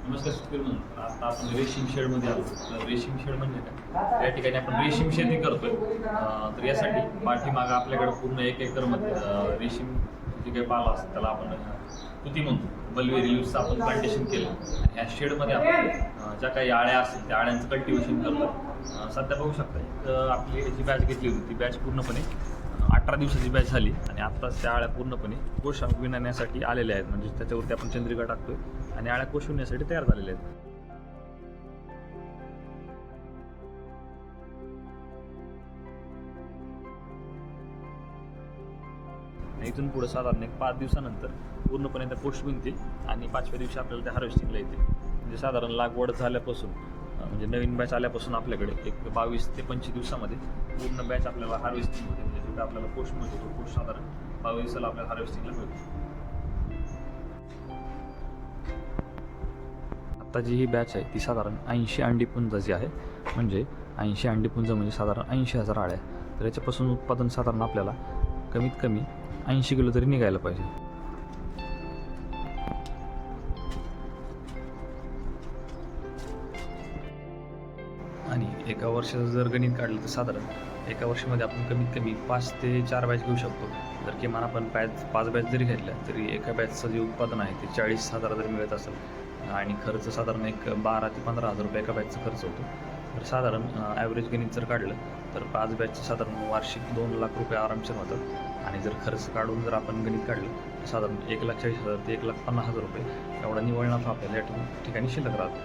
नमस्कार शेतकरी मित्रांनो. आता आपण रेशीम शेडमध्ये आलो. तर रेशीम शेड म्हणजे काय, या ठिकाणी आपण रेशीम शेती करतोय. तर यासाठी पाठीमागं आपल्याकडे पूर्ण 1 एकरमध्ये रेशीम जे काही पाला असतं त्याला आपण तुती म्हणतो, मलबेरी लीव्हजचं आपण प्लांटेशन केलं. आणि ह्या शेडमध्ये आपण ज्या काही आळ्या असतील त्या आळ्यांचं कल्टिवेशन करतो. सध्या बघू शकता आपली जी बॅच घेतली होती ती बॅच पूर्णपणे 18 दिवसाची बॅच झाली आणि आत्ताच त्या आळ्या पूर्णपणे कोश विणण्यासाठी आलेल्या आहेत. म्हणजे त्याच्यावरती आपण चंद्रिका टाकतोय आणि आळ्या कोश विणण्यासाठी तयार झालेल्या आहेत. इथून पुढे साधारण 5 दिवसानंतर पूर्णपणे त्या कोश विणतील आणि 5व्या दिवशी आपल्याला त्या हार्वेस्टिंगला येतील. म्हणजे साधारण लागवड झाल्यापासून म्हणजे नवीन बॅच आल्यापासून आपल्याकडे 22 ते 25 दिवसामध्ये पूर्ण बॅच आपल्याला हार्वेस्टिंग होते. म्हणजे जिथं आपल्याला कोश मिळतो तो कोश साधारण 22 दिवसाला आपल्याला हार्वेस्टिंगला मिळतो. आता जी ही बॅच आहे ती साधारण 80 अंडीपुंजाची आहे. म्हणजे 80 अंडीपुंज म्हणजे साधारण 80,000 आळ्या. तर याच्यापासून उत्पादन साधारण आपल्याला कमीत कमी 80 किलो तरी निघायला पाहिजे. आणि एका वर्षाचं जर गणित काढलं तर साधारण एका वर्षामध्ये आपण कमीत कमी 5 ते 4 बॅच घेऊ शकतो. जर किमान आपण 5 बॅच जरी घेतल्या तरी एका बॅचचं जे उत्पादन आहे ते 40,000 जरी मिळत असेल आणि खर्च साधारण 12 ते 15,000 रुपये एका बॅचचा खर्च होतो. तर साधारण ॲव्हरेज गणित जर काढलं तर 5 बॅचचं साधारण वार्षिक 2 लाख रुपये आरामशीर होतात. आणि जर खर्च काढून जर आपण गणित काढलं तर साधारण 1,40,000 ते 1,50,000 रुपये एवढा निव्वळ नफा आपल्याला या ठिकाणी शिल्लक राहतो.